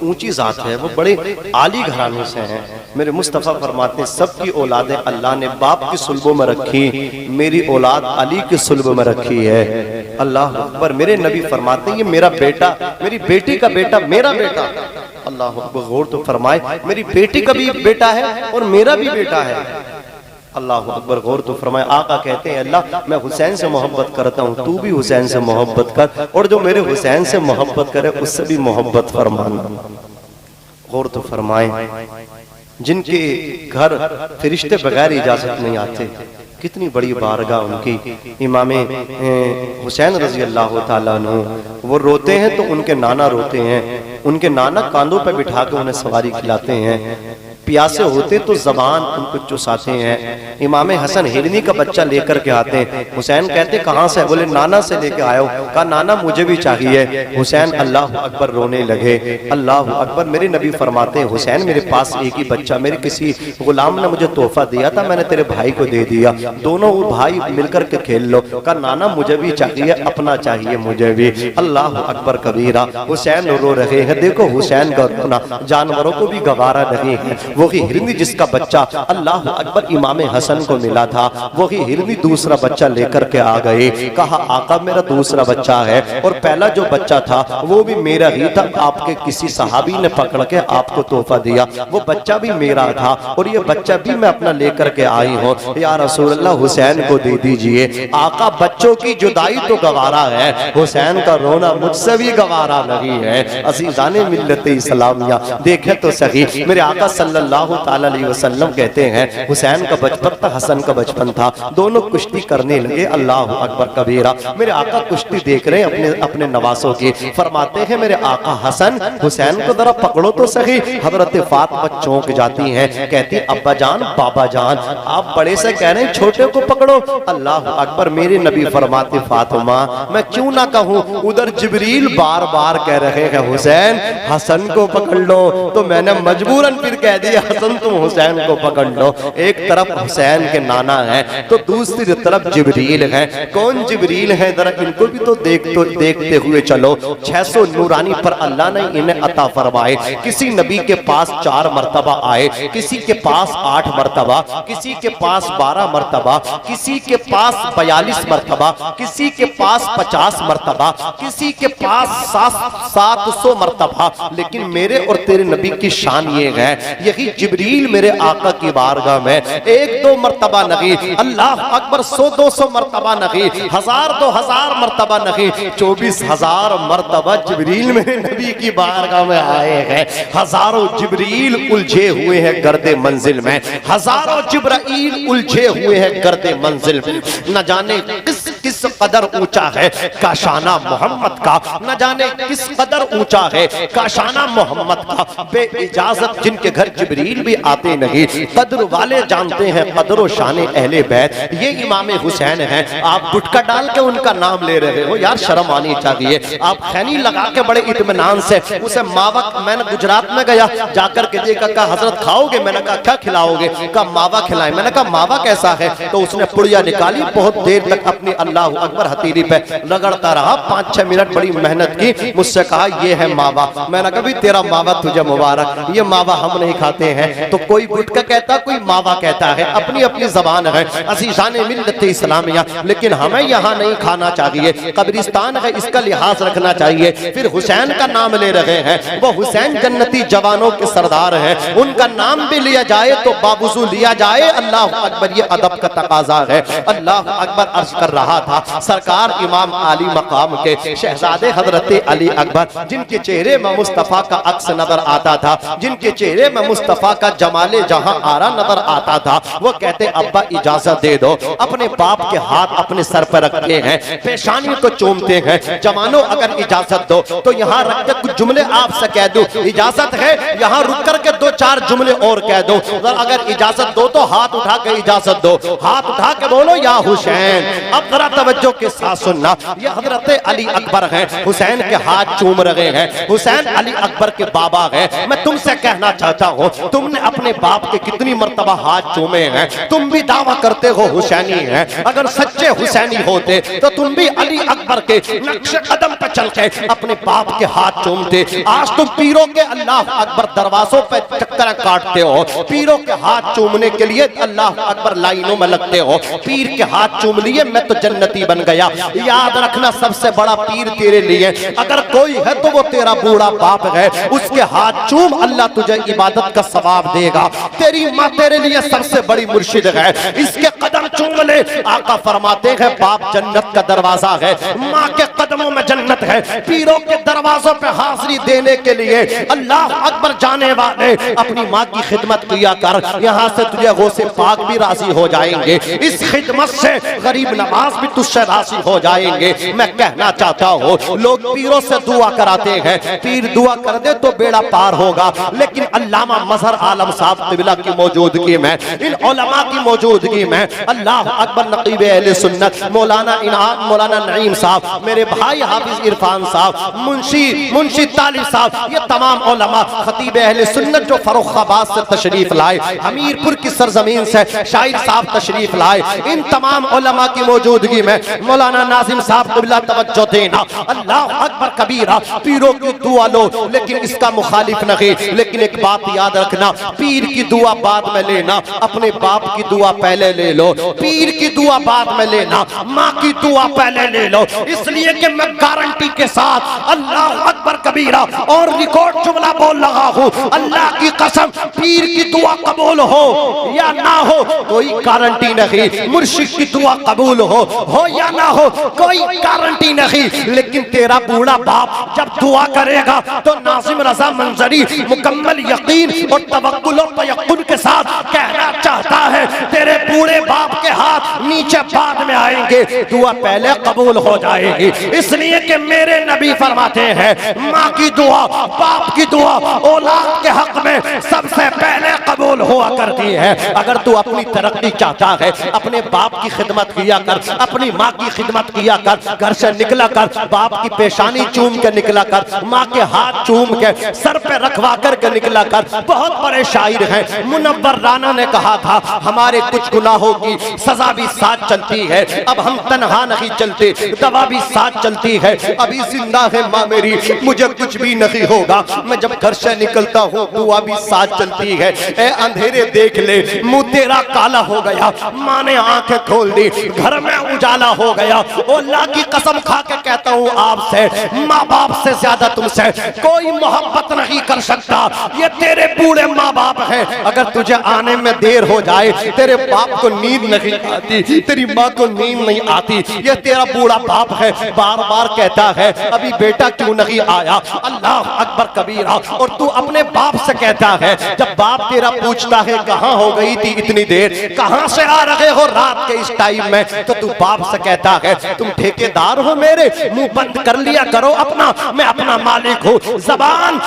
ऊंची जात है, वो बड़े आली घराने से हैं। मेरे मुस्तफ़ा फरमाते हैं सबकी औलादें अल्लाह ने बाप की सुल्बों में रखी, मेरी औलाद अली की सुल्ब में रखी है। अल्लाह अकबर। मेरे नबी फरमाते हैं ये मेरा बेटा, मेरी बेटी का बेटा, मेरा बेटा। अल्लाह अकबर। गौर तो फरमाए, मेरी बेटी का भी बेटा है और मेरा भी बेटा है। अल्लाह अकबर। गौर तो फरमाए। आका कहते हैं अल्लाह मैं हुसैन से मोहब्बत करता हूँ, तू भी हुसैन से मोहब्बत कर, और जो मेरे हुसैन से मोहब्बत करे उससे भी मोहब्बत फरमाना। गौर तो फरमाए, जिनके घर फरिश्ते बगैर इजाजत नहीं आते, कितनी बड़ी बारगाह उनकी। इमामे हुसैन रजी अल्लाह ताला अन्हु वो रोते हैं तो उनके नाना रोते हैं, उनके नाना कांधों पर बिठा के उन्हें सवारी खिलाते हैं, प्यासे होते तो जबान उनको चुसाते हैं। इमाम हसन हिरनी का बच्चा लेकर के आते हैं, हुसैन कहते कहाँ से? बोले नाना से लेके आयो। कहा नाना मुझे भी चाहिए। हुसैन अल्लाह अकबर रोने लगे। अल्लाह अकबर। मेरे नबी फरमाते हैं हुसैन मेरे पास एक ही बच्चा, मेरे किसी गुलाम ने मुझे तोहफा दिया था, मैंने तेरे भाई को दे दिया, दोनों भाई मिलकर के खेल लो। कहा नाना मुझे भी चाहिए, अपना चाहिए मुझे भी। अल्लाह अकबर कबीरा। हुसैन रो रहे हैं। देखो हुसैन का रोना जानवरों को भी गवारा नहीं है। वही हिरनी जिसका बच्चा अल्लाह अकबर इमाम हसन को मिला था, वही हिरनी दूसरा बच्चा लेकर के आ गए। कहा आका मेरा दूसरा बच्चा है और पहला जो बच्चा था वो भी मेरा ही था, आपके किसी सहाबी ने पकड़ के आपको तोहफा दिया, वो बच्चा भी मेरा था और ये बच्चा भी मैं अपना लेकर के आई हूँ। या रसूल अल्लाह हुसैन को दे दीजिए। आका बच्चों की जुदाई तो गवारा है, हुसैन का रोना मुझसे भी गवारा नहीं है। अज़ीज़ाने मिल्लत इस्लामिया देखे तो सही, मेरे आका सल्लल्लाहु ताला अलैहि वसल्लम कहते हैं हुसैन का बचपन था, हसन का बचपन था, दोनों कुश्ती करने लगे। अल्लाह अकबर कबीरा। मेरे आका कुश्ती देख रहे हैं अपने अपने नवासों की, फरमाते हैं मेरे आका हसन हुसैन को जरा पकड़ो तो सही। हजरत फातिमा चौंक जाती हैं, कहती अब्बा जान बाबा जान आप बड़े से कह रहे हैं छोटे को पकड़ो। अल्लाह अकबर। मेरे नबी फरमाते फातिमा मैं क्यों ना कहूं, उधर जिब्रील बार बार कह रहे हैं हुसैन हसन को पकड़ लो, तो मैंने मजबूरन फिर कह दिया हसन तुम हुसैन को पकड़ लो। एक तरफ हुसैन के नाना है तो दूसरी तरफ जिब्रील है। कौन जिब्रील है जरा इनको भी तो देखते हुए चलो। 600 नूरानी पर अल्लाह ने इन्हें अता फरमाए। किसी नबी के पास 4 मरतबा आए, किसी के पास 8 मरतबा, किसी के पास 12 मरतबा, किसी के पास 42 मरतबा, किसी के पास 50 मरतबा, किसी के पास 700 मरतबा। लेकिन मेरे और तेरे नबी की शान ये है, यही जिब्रील मेरे आका की बारगाह में 1-2 मरतबा नहीं, अल्लाह अकबर 100-200 मरतबा नहीं, 1000-2000 मरतबा नहीं, 24,000 मरतबा जिब्रील मेरे नबी की बारगाह में आए हैं। हजारों जिब्रील उलझे हुए हैं गर्दे मंजिल में, हजारों जिब्राइल उलझे हुए हैं गर्दे मंजिल में। न जाने किस कदर ऊंचा है काशाना मोहम्मद का, न जाने किस कदर ऊंचा है काशाना मोहम्मद का। बे इजाजत जिनके घर जिब्रील भी आते नहीं, कद्र वाले जानते हैं कद्र व शान अहले बैत। ये इमाम हुसैन हैं, आप गुटका डाल के उनका नाम ले रहे हो, यार शर्म आनी चाहिए। आप खैनी लगा के बड़े इत्मीनान से उसे मावा, मैंने गुजरात में गया जाकर के देखा, कहा हजरत खाओगे? मैंने कहा क्या खिलाओगे? कहा मावा खिलाए। मैंने कहा मावा कैसा है? तो उसने पुड़िया निकाली, बहुत देर तक अपनी अल्लाह अकबर हथेली पे रगड़ता रहा, 5-6 मिनट बड़ी मेहनत की। मुझसे कहा ये है मावा। मैंने कहा भी तेरा मावा तुझे मुबारक, ये मावा हम नहीं खाते हैं। तो कोई गुटका कहता, कोई मावा कहता है, अपनी अपनी जबान है। अज़ीज़ाने मिल्लत इस्लामिया, लेकिन हमें यहाँ नहीं खाना चाहिए। कब्रिस्तान है, इसका लिहाज रखना चाहिए। फिर हुसैन का नाम ले रहे हैं, वो हुसैन जन्नती जवानों के सरदार हैं, उनका नाम भी लिया जाए तो बावजूद लिया जाए। अल्लाह अकबर, ये अदब का तकाजा है। अल्लाह अकबर अर्ज कर रहा था, सरकार इमाम आली मकाम के शहजादे हजरत अली अकबर, जिनके चेहरे में मुस्तफा का अक्स नजर आता था, जिनके चेहरे में मुस्तफा का जमाले जहां आरा नजर आता था, वो कहते अब्बा इजाजत दे दो। अपने बाप के हाथ अपने सर पर रखते हैं, पेशानी को चूमते हैं। जवानों अगर इजाजत दो तो यहाँ रख के कुछ जुमले आपसे कह दो, इजाजत है यहाँ रुक करके 2-4 जुमले और कह दो। अगर इजाजत दो तो हाथ उठा के इजाजत दो, हाथ उठा के बोलो या हुसैन। अब जरा तवज्जो के साथ सुनना, ये हजरत अली अकबर हैं, हुसैन के हाथ चूम रहे हैं। हुसैन अली अकबर के बाबा हैं। मैं तुमसे कहना चाहता हूँ, तुमने अपने बाप के कितनी मर्तबा हाथ चूमे हैं, तुम भी दावा करते हो हुसैनी है। अगर सच्चे हुसैनी होते तो तुम भी अली अकबर के नक्शे कदम पर चल के अपने बाप के हाथ चूमते। आज तुम पीरों के अल्लाह अकबर दरवाजों पे चक्कर काटते हो, पीरों के हाथ चूमने के लिए अल्लाह अकबर लाइनों में लगते हो। पीर के हाथ चूम लिए मैं तो जन्नती बन गया। याद रखना सबसे बड़ा पीर तेरे लिए अगर कोई है तो वो तेरा बूढ़ा बाप है, उसके हाथ चूम, अल्लाह तुझे इबादत का सवाब देगा। तेरी माँ तेरे लिए सबसे बड़ी मुर्शिद है, इसके कदम चूम ले। आका फरमाते हैं बाप जन्नत का दरवाजा है, माँ के कदमों में जन्नत है। पीरों के दरवाजों पे हाजिरी देने के लिए अल्लाह अकबर जाने वाले अपनी माँ की खिदमत किया कर, यहाँ से तुझे गौसे पाक भी राजी हो जाएंगे। इस खिदमत से गरीब नवाज भी तुझसे राजी हो जाएंगे। मैं कहना चाहता हूँ लोग पीरों से दुआ कराते हैं, पीर दुआ कर दे तो बेड़ा पार होगा, लेकिन अल्लामा मजहर आलम साहब क़िबला की मौजूदगी में, इन उलमा की मौजूदगी में, अल्लाह अकबर नकीब अहले सुन्नत मौलाना इनाम मौलाना नईम साहब, मेरे भाई हाफिज इरफान साहब, मुंशी तालिब साहब, ये तमाम उलमा खतीब अहले सुन्नत जो फर्रुखाबाद से तशरीफ लाए, हमीरपुर की सरजमीन से शाहिद साहब तशरीफ लाए, इन तमाम उलमा की मौजूदगी में मौलाना नाजिम साहब क़िबला तवज्जो देना। अल्लाह अकबर कबीरा, पीरों की दुआ लो लेकिन इसका मुखालिफ नहीं। लेकिन एक बात याद रखना, पीर की दुआ बाद में लेना, अपने बाप की दुआ पहले ले लो। पीर की दुआ बाद में लेना, माँ की दुआ पहले ले लो। इसलिए कि मैं गारंटी के साथ अल्लाह अकबर कबीरा और रिकॉर्ड जुमला बोल रहा हूँ, अल्लाह की कसम पीर की दुआ कबूल हो या ना हो कोई गारंटी नहीं, मुर्शिद की दुआ कबूल हो या ना हो कोई गारंटी नहीं। लेकिन तेरा बूढ़ा बाप जब दुआ करेगा तो नाजिम रजा मंजरी मुकम्मल यकीन और तवक्कुल और तयक्कुन के साथ कहना चाहता है तेरे बूढ़े बाप के हाथ नीचे बाद में आएंगे, दुआ पहले कबूल हो जाएगी। इसलिए कि मेरे नबी फरमाते हैं माँ की दुआ, बाप की दुआ औलाद के हक में सबसे पहले कबूल हुआ करती है। अगर तू अपनी तरक्की चाहता है, अपने बाप की खिदमत किया कर, अपनी माँ की खिदमत किया कर, घर से निकला कर बाप की पेशानी चूम के निकला कर, माँ के हाथ चूम के सर पे रखवा करके निकला कर। बहुत बड़े शायर हैं, मुनव्वर राना ने कहा था हमारे कुछ गुनाहों की सजा भी साथ चलती है, अब हम तन्हा नहीं चलते, दवा भी साथ चलती है। अभी जिंदा है माँ मेरी, मुझे कुछ भी नहीं होगा, मैं जब घर से निकलता हूँ दुआ भी साथ चलती है। ए अंधेरे देख ले, मुंह तेरा काला हो गया, माँ ने आंखें खोल दी, घर में उजाला हो गया। ओ अल्लाह की कसम खा के कहता हूँ आपसे, माँ बाप से ज्यादा तुमसे कोई मोहब्बत नहीं कर सकता। ये तेरे बूढ़े माँ बाप हैं, अगर तुझे आने में देर हो जाए, तेरे बाप को नींद नहीं आती, तेरी माँ को नींद नहीं आती, ये तेरा बूढ़ा बाप है, बार बार कहता है अभी बेटा क्यों नहीं आया। अल्लाह अकबर कबीरा। और तू अपने बाप से कहता है, जब बाप तेरा पूछता है कहाँ हो गई थी इतनी देर, कहाँ से आ रहे हो रात के इस टाइम में, तो तू बाप से कहता है तुम ठेकेदार हो मेरे, मुंह बंद कर लिया करो अपना, मैं अपना मालिक हूँ। जबान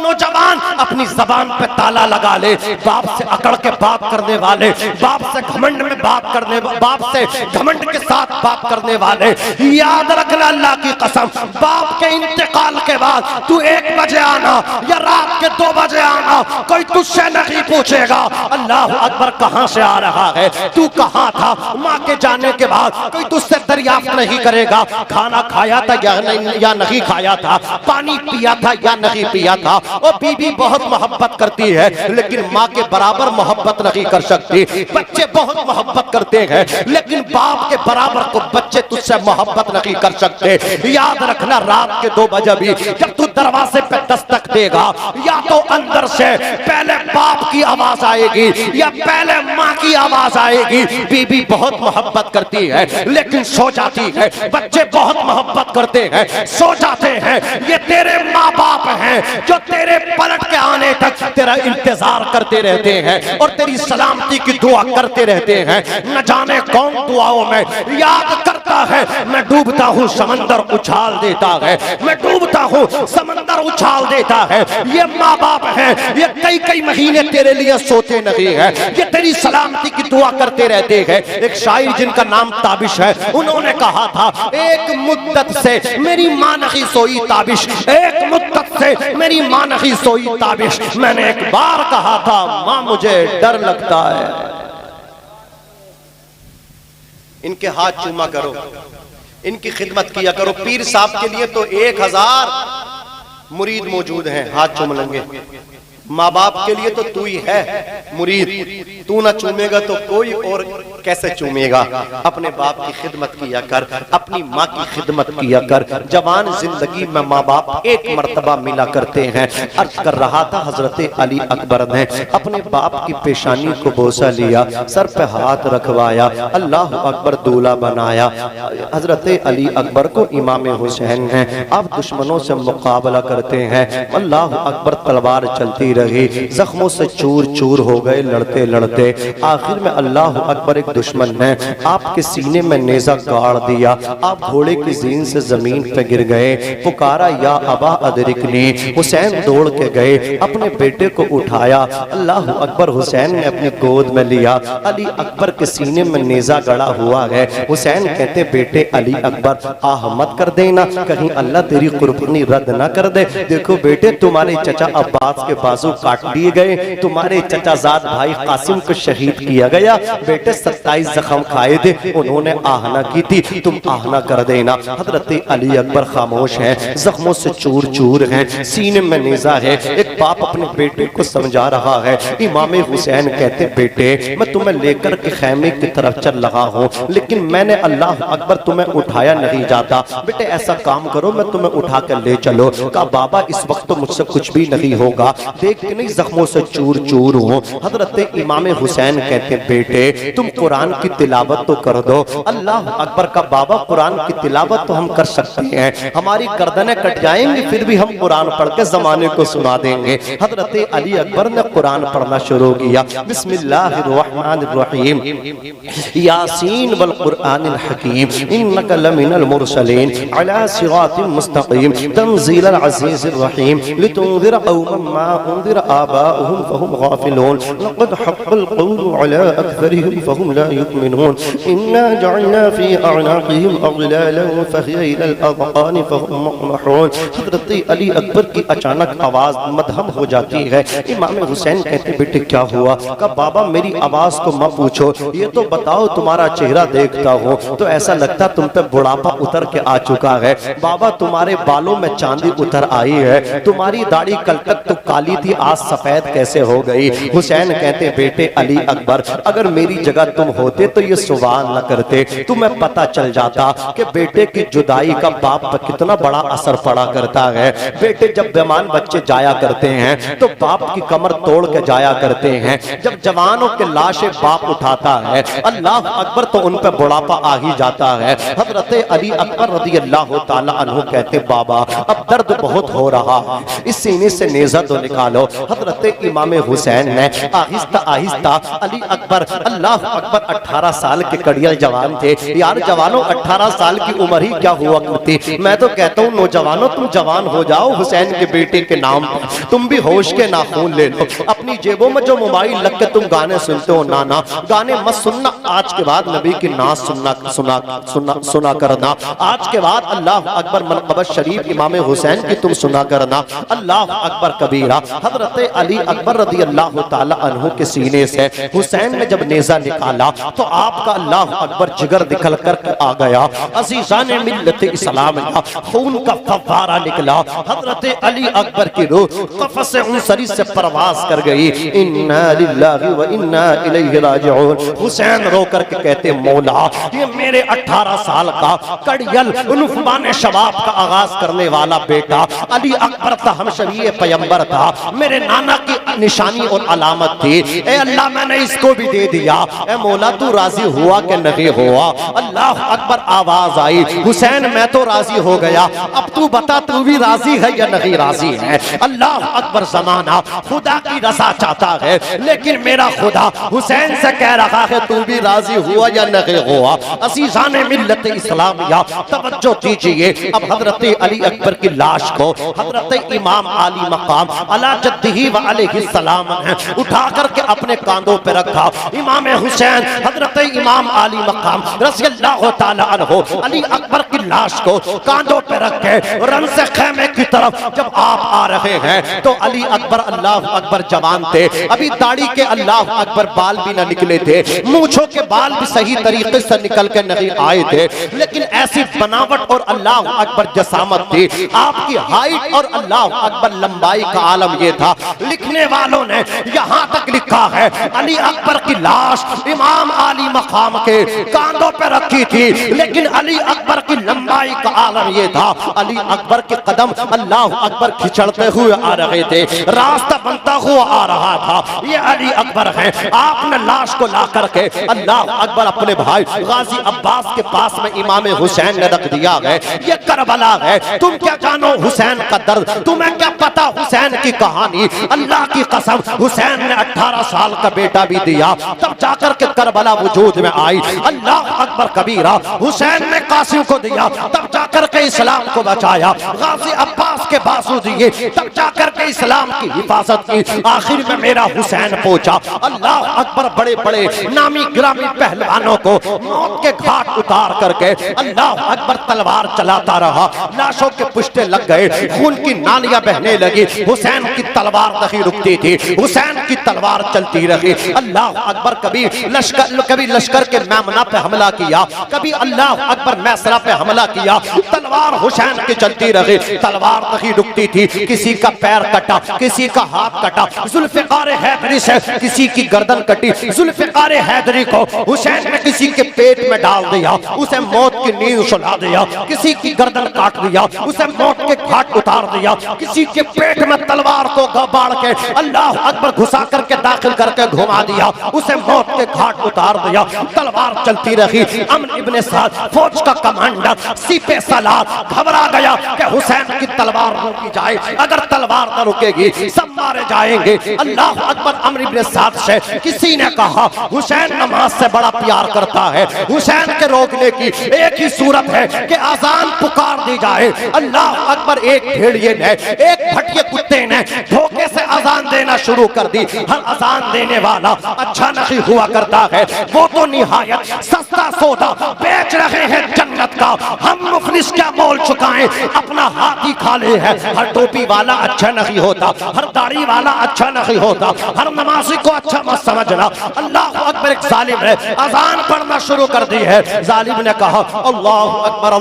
नौजवान अपनी जबान पे ताला लगा ले। बाप से अकड़ के बात करने वाले, बाप से घमंड में बात करने, बाप से घमंड के साथ बात करने वाले, याद रखना अल्लाह की कसम, बाप के इंतकाल के बाद तू 1 बजे आना या रात के 2 बजे आना, कोई तुझसे नहीं पूछेगा अल्लाह अकबर कहाँ से आ रहा है, तू कहाँ था। माँ के जाने के बाद कोई तुझसे दरियाफ्त नहीं करेगा खाना खाया था या नहीं खाया था, पानी पिया था या नहीं पिया था। और बीबी बहुत मोहब्बत करती है लेकिन माँ के बराबर मोहब्बत नहीं कर सकती। बच्चे बहुत मोहब्बत करते हैं लेकिन बाप के बराबर को बच्चे तुझसे मोहब्बत नहीं कर सकते। याद रखना रात के 2 बजे भी जब तू दरवाजे पे दस्तक देगा, या तो अंदर से पहले बाप की आवाज आएगी या पहले माँ की आवाज आएगी। बीबी बहुत मोहब्बत करती है लेकिन सो जाती है, बच्चे बहुत मोहब्बत करते हैं सो जाते हैं। ये तेरे माँ बाप हैं जो तेरे पलट के आने तक तेरा इंतजार करते रहते हैं और तेरी सलामती की दुआ करते रहते हैं। न जाने कौन दुआओं में याद करता है, मैं डूबता हूँ समंदर उछाल देता है, मैं डूबता हूँ समंदर उछाल देता है। ये माँ बाप हैं, ये कई महीने तेरे लिए सोते नहीं है, ये तेरी सलामती की दुआ करते रहते हैं। एक शायर जिनका नाम ताबिश है, उन्होंने कहा था एक मुद्दत से मेरी माँ नहीं सोई ताबिश, एक मुद्दत से मेरी माँ नहीं सोई ताबिश। मैंने एक बार कहा था माँ मुझे डर लगता है। इनके हाथ चूमा करो, इनकी खिदमत किया करो। पीर साहब के लिए तो 1000 मुरीद मौजूद हैं, हाथ चूम लेंगे। माँ बाप के लिए तो तू ही है मुरीद, तू ना चूमेगा तो कोई और कैसे चूमेगा। अपने बाप की खिदमत किया कर, अपनी माँ की खिदमत किया कर। जवान जिंदगी में माँ बाप एक मर्तबा मिला करते हैं। अर्ज कर रहा था हजरत अली अकबर ने अपने बाप की पेशानी को बोसा लिया, सर पे हाथ रखवाया, अल्लाह अकबर दूल्हा बनाया। हजरत अली अकबर को इमाम हुसैन है, अब दुश्मनों से मुकाबला करते हैं। अल्लाह अकबर तलवार चलती रही, जख्मों से चूर चूर हो गए लड़ते लड़ते। आखिर में अल्लाह अकबर एक दुश्मन ने आपके सीने में नेजा गाड़ दिया, आप घोड़े की जीन से जमीन पे गिर गए। पुकारा या अबा अदरिकनी, हुसैन दौड़ के गए, अपने बेटे को उठाया। अल्लाह अकबर हुसैन ने अपनी गोद में लिया। अली अकबर के सीने में नेजा गड़ा हुआ है। हुसैन कहते बेटे अली अकबर आह मत कर देना, कहीं अल्लाह तेरी कुर्बानी रद्द ना कर दे। देखो बेटे तुम्हारे चचा अब्बास के बाजू काट दिए गए, तुम्हारे चचाजाद भाई कासिम को शहीद किया गया। बेटे 27 जख्म खाए थे, उन्होंने आहना की थी, तुम आहना कर देना। हजरत अली अकबर खामोश हैं, जख्मों से चूर चूर हैं, सीने में नेजा है। एक बाप अपने बेटे को समझा रहा है। इमाम हुसैन कहते बेटे मैं तुम्हें लेकर के खैमे की तरफ चल रहा हूँ, लेकिन मैंने अल्लाह अकबर तुम्हें उठाया नहीं जाता। बेटे ऐसा काम करो मैं तुम्हें उठा कर ले चलो। कहा बाबा इस वक्त तो मुझसे कुछ भी नहीं होगा, देख के नहीं जख्मों से चूर चूर हूँ। हजरत इमाम हुसैन कहते बेटे तुम कुरान की तिलावत तो कर दो। अल्लाह अकबर का बाबा कुरान की तिलावत तो हम कर सकते हैं, हमारी गर्दनें कट जाएंगी फिर भी हम कुरान पढ़ के जमाने को सुना देंगे। हजरत अली अकबर ने कुरान पढ़ना शुरू किया। बिस्मिल्लाहिर्रहमानिर्रहीम, यासीन वल कुरआनिल हकीम, इन्नका लमिनल मुरसलीन अला सिरातिम मुस्तकीम, तंजीलल अज़ीज़िर रहीम, लितुंज़िर कौमन मा उन्ज़िर आबाउहुम फहुम गाफिलून, लक़द हक़्क़ल क़ौलु अला अक्सरिहिम फहुम ला युमिनून, इन्ना जअलना फ़ी अअनाक़िहिम अग़लालन फ़हिय इलल अज़क़ान फहुम मक़महून। हज़रत अली अकबर की अचानक आवाज़ मदहम हो जाती है। इमाम हुसैन कहते बेटे क्या हुआ? कहा बाबा मेरी आवाज़ को मत पूछो, ये तो बताओ तुम्हारा चेहरा देखता हूँ तो ऐसा लगता तुम पे बुढ़ापा उतर के आ चुका है। बाबा तुम्हारे बालों में चांदी उतर आई है, तुम्हारी दाढ़ी कल तक तो काली थी आज सफेद कैसे हो गई? हुसैन कहते बेटे अली अकबर अगर मेरी जगह तुम होते तो ये सवाल न करते, तुम्हें पता चल जाता कि बेटे की जुदाई का बाप पर कितना बड़ा असर पड़ा करता है। बेटे जब बेमान बच्चे जाया करते हैं तो बाप की कमर तोड़ के जाया करते हैं। जब जवानों के लाशें बाप उठाता है अल्लाह अकबर तो उन पर बुढ़ापा आ ही जाता है। हजरत अली अकबर रज़ी अल्लाह ताला अन्हु कहते बाबा अब दर्द बहुत हो रहा है, इस सीने से नेज़ा तो निकालो। हजरत इमाम हुसैन ने आहिस्ता आहिस्ता अली अकबर अल्लाह अकबर 18 साल के कड़ियल जवान थे। यार जवानों 18 साल की उम्र ही क्या हुआ करती। मैं तो कहता हूँ नौजवानों तुम जवान हो जाओ हुसैन के बेटे के नाम पर, तुम भी होश के नाखून ले लो। अपनी जेबों में जो मोबाइल लग के तुम गाने सुनते हो नाना, गाने मत सुनना। आज के बाद नबी की नाज सुना करना। आज के बाद अल्लाह अकबर मनक़बत शरीफ इमाम हुसैन की तुम सुना करना। अल्लाह अकबर कबीरा। हजरत अली अकबर रज़ी अल्लाह ताला अन्हु के सीने से हुसैन ने जब नेज़ा निकाला तो आपका अल्लाह अकबर जिगर निकल कर आ गया। अज़ीज़ाने मिल्लत इस्लाम खून का फव्वारा निकला। हजरत अली अकबर की रूह क़फ़स उनसरी से परवास कर गई। इन्ना लिल्लाहि व इन्ना इलैहि राजिऊन। हुसैन रो कर के कहते मौला ये मेरे 18 साल का कड़ियल उन्फ़ान शबाब का आगाज करने वाला बेटा अली अकबर था, हमशरीए पैगंबर था, मेरे नाना की निशानी और अलामत थी। ए अल्लाह मैंने इसको भी दे दिया। ए मौला तू राजी हुआ कि नहीं हुआ? अल्लाह अकबर आवाज आई हुसैन मैं तो राजी हो गया, अब तू बता तू भी राजी है या नहीं राजी है? अल्लाह अकबर ज़माना खुदा की रज़ा चाहता है, लेकिन मेरा खुदा हुसैन से कह रहा है तू भी राजी हुआ या नहीं हुआ? अज़ीज़ाने मिल्लत इस्लामिया तवज्जो कीजिए। अब हजरत अली अकबर की लाश को हजरत इमाम आली मकाम अला जद्दिही व अलैहि सलाम ने उठा करके अपने कांधों पे रखा। इमाम हुसैन हुसैन हजरत इमाम अली मकाम रज़ी अल्लाह ताला अन्हु अली अकबर की लाश को कांधों पे रख के रन से खेमे की तरफ जब आप आ रहे हैं तो अली अकबर अल्लाह अकबर जवान थे, अभी दाढ़ी के अल्लाह अकबर बाल भी ना निकले थे, मूंछों के बाल भी सही तरीके से निकल के नहीं आए थे, लेकिन ऐसी बनावट और अल्लाह अकबर जसामत थी आपकी हाइट और अल्लाह अकबर लंबाई का आलम ये था। लिखने वालों ने यहाँ तक लिखा है अली अकबर की लाश इमाम अली मकाम के कांधों पे रखी थी, लेकिन अली अकबर की लंबाई का आलम ये था अली अकबर के कदम अल्लाह अकबर खिंचड़ते हुए आ रहे थे, रास्ता बनता हुआ आ रहा था। ये अली अकबर है। आपने लाश को ला करके अल्लाह अकबर अपने भाई गाजी अब्बास के पास में इमाम हुसैन ने रख दिया है। ये करबला है, तुम क्या जानो हुसैन का दर्द, तुम्हें क्या पता हुसैन की कहानी। अल्लाह की कसम हुसैन ने 18 साल का बेटा भी दिया तब जाकर के करबला वजूद में आई। अल्लाह अकबर कबीरा हुसैन ने कासिम को दिया तब जाकर के इस्लाम को बचाया, गाजी अब्बास के बाजू दिए तब जाकर के इस्लाम की हिफाजत की। आखिर में मेरा हुसैन पहुंचा। अल्लाह अकबर बड़े बड़े नामी ग्रामी पहलवानों को मौत के घाट उतार करके अल्लाह अकबर तलवार चलाता रहा, लाशों के पुष्टे लग गए, खून की नालियां बहने लगी, हुसैन की तलवार नहीं रुकती थी, हुसैन की तलवार चलती रही। अल्लाह अकबर कभी लश्कर के मैमना पे हमला किया, कभी अल्लाह अकबर मैसरा पे हमला किया, तलवार हुसैन की चलती रही, तलवार नहीं रुकती थी। किसी का पैर कटा, किसी का हाथ कटा, जुल्फ़िकार हैदरी से किसी की गर्दन कटी, जुल्फ़िकार हैदरी को हुसैन ने किसी के पेट में डाल दिया, उसे मौत की नींद सुला दिया, किसी की गर्दन काट दिया, उसे मौत के घाट उतार दिया, किसी के पेट में तलवार को बाढ़ के अल्लाह अकबर घुसा करके दाखिल करके घुमा दिया, उसे मौत के घाट उतार दिया। तलवार चलती रही। अम्र इब्ने साद फौज का कमांडर सीपे सलार घबरा गया कि हुसैन की तलवार रोकी जाए, अगर तलवार न रुकेगी सब मारे जाएंगे। अल्लाह अकबर अम्र इब्ने साद से किसी ने कहा हुसैन नमाज से बड़ा प्यार करता है, हुसैन के रोकने की एक ही सूरत है कि अजान पुकार दी जाए। अल्लाह अकबर एक भेड़िए ने, एक भटिए कुत्ते ने धोखे से अजान देना शुरू कर दी। हर अजान देने वाला अच्छा नहीं हुआ करता है, वो तो निहायत सस्ता सौदा बेच रहे हैं जन्नत का। हम मुफलिस क्या मोल चुकाएं, अपना हाथी खा ले है। हर टोपी वाला अच्छा नहीं होता, हर दाढ़ी वाला अच्छा नहीं होता, हर नमाजी को अच्छा मत समझना। अल्लाह अकबर एक जालिम है, अजान पढ़ना शुरू कर दी है। जालिम ने कहा अल्लाह अकबर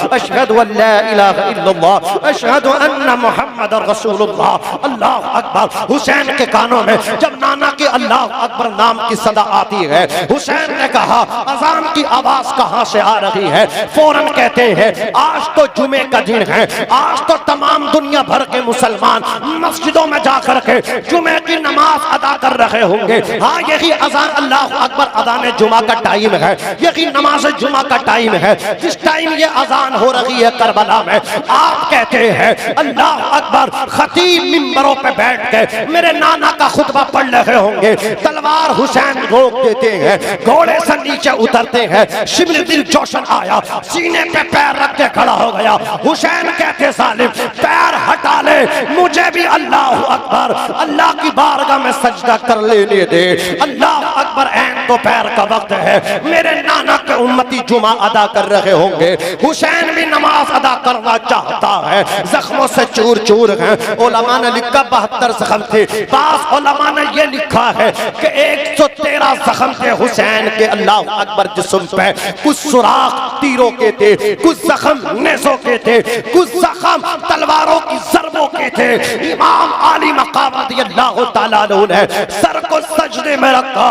अशहदु अल्ला इलाहा इल्लल्लाह अशहदु अन्ना मुहम्मदर रसूलुल्लाह। अल्लाह अकबर। हुसैन के कानों में जब नाना के अल्लाह अकबर नाम की सदा आती है, हुसैन ने कहा अजान की आवाज कहां से आ रही है। फौरन कहते हैं आज तो जुमे का दिन है, आज तो तमाम दुनिया भर के मुसलमान मस्जिदों में जाकर के जुमे की नमाज अदा कर रहे होंगे। हाँ, यही अजान अल्लाह अकबर अजान जुमा का टाइम है, यही नमाज जुमा का टाइम है जिस टाइम ये अजान हो रही है करबला में। आप कहते हैं अल्लाह अकबर, खतीब मिंबरों पे बैठ के मेरे नाना का खुतबा पढ़ रहे होंगे, तलवार हुसैन रोक देते हैं, घोड़े से नीचे उतरते हैं। शिब्र दिल जोशन आया, सीने पे पैर रख के खड़ा हो गया। हुसैन कहते सालिम पैर हटा ले, मुझे भी अल्लाह अकबर अल्लाह की बारगाह में सजदा कर लेने दे। अल्लाह अकबर ऐन दोपहर का वक्त है, मेरे नाना के उम्मती जुमा अदा कर रहे होंगे, हुसैन भी नमाज अदा करना चाहता है, जख्मों से चूर चूर हैं। उलमा ने लिखा 72 जख्म थे, बास उलमा ने ये लिखा है कि 113 जख्म थे हुसैन के अल्लाह अकबर जिस्म पे। कुछ सुराख तीरों के थे, कुछ जख्म नेज़ों के थे, कुछ जख्म तलवारों की ज़रबों के थे। इमाम अली मकाम रज़ियल्लाहु ताला अन्हु ने सर को सजदे में रखा,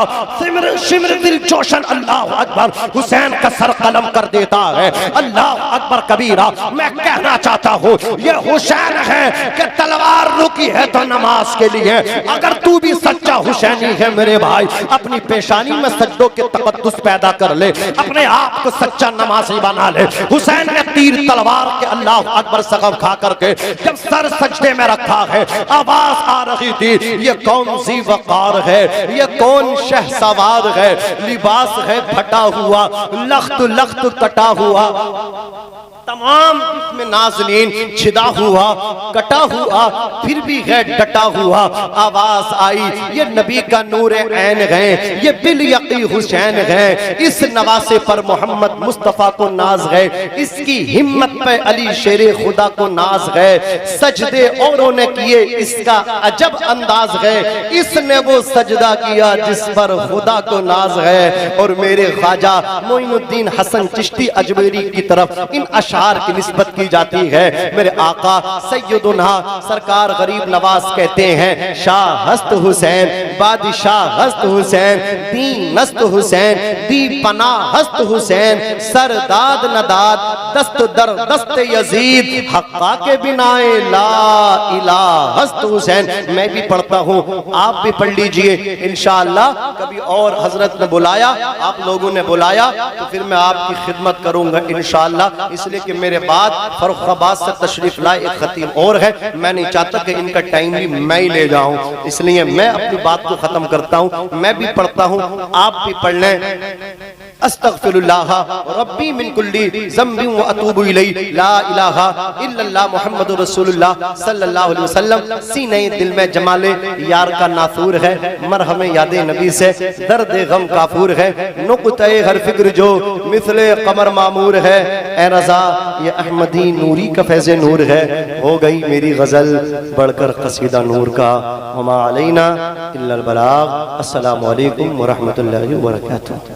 शिम्र दिल जोशन अल्लाह अकबर हुसैन का सर कलम कर देता है। अल्लाह अकबर कबीरा। मैं कहना चाहता हूँ ये हुसैन है कि तलवार रुकी है तो नमाज के लिए। अगर तू भी सच्चा हुसैनी है मेरे भाई, अपनी पेशानी में सज्जों के तकद्दुस पैदा कर ले, अपने आप को सच्चा नमाजी बना ले। हुसैन ने तीर तलवार के अल्लाह अकबर सगम खा करके जब सर सजदे में रखा है, आवाज आ रही थी ये कौन सी वकार है, ये कौन शहसवार है, लिबास है फटा हुआ, लख्त लख्त कटा हुआ। तमाम जिस्म नाज़नीन छिदा हुआ, कटा हुआ, फिर भी है डटा हुआ। आवाज आई, ये नबी का नूर ऐन है, ये बिल यकी हुसैन है। इस नवासे पर मोहम्मद मुस्तफ़ा को नाज है, इसकी हिम्मत पे अली शेरे खुदा को नाज है। सजदे औरों ने किए, इसका अजब अंदाज है। इसने वो सजदा किया जिस पर खुदा को नाज है। और मेरे ख्वाजा मोइनुद्दीन हसन चिश्ती अजमेरी की तरफ इन अशार की निस्बत की जाती है। मेरे आका सैयदुना सरकार गरीब नवाज कहते हैं, शाह हस्त हुसैन, बादशाह हस्त हुसैन, दीन नस्त हुसैन, दी पना हस्त हुसैन, सरदाद नदाद, दस्त दर दस्त यजीद, हक्का के बिनाए ला इलाह हस्त हुसैन। मैं भी पढ़ता हूँ, आप भी पढ़ लीजिए इंशाअल्लाह। कभी और हजरत ने बुलाया, आप लोगों ने बुलाया, तो फिर मैं आपकी खिदमत करूंगा इंशाअल्लाह। इसलिए कि मेरे बाद फर्रुखाबाद से तशरीफ लाए एक खतीब और है, मैं नहीं चाहता कि इनका टाइम भी मैं ही ले जाऊं, इसलिए मैं अपनी बात को खत्म करता हूं। मैं भी पढ़ता हूं, आप भी पढ़ लें। अस्तगफिरुल्लाह रब्बी मिन कुल्ली ज़म्बिन व अतूबु इलैहि, ला इलाहा इल्लल्लाह मुहम्मदुर रसूलुल्लाह सल्लल्लाहु अलैहि वसल्लम। सीने दिल में जमाले यार का नासूर है, मरहमे यादे नबी से दर्द गम काफूर है। नुक्ते हर फिक्र जो मिसले कमर मामूर है, ए रज़ा ये अहमदी नूरी का फैज़े नूर है। हो गई मेरी गज़ल बढ़कर कसीदा नूर का। वमा अलैना इल्लल बलाग। अस्सलामु अलैकुम व रहमतुल्लाहि व बरकातुहू।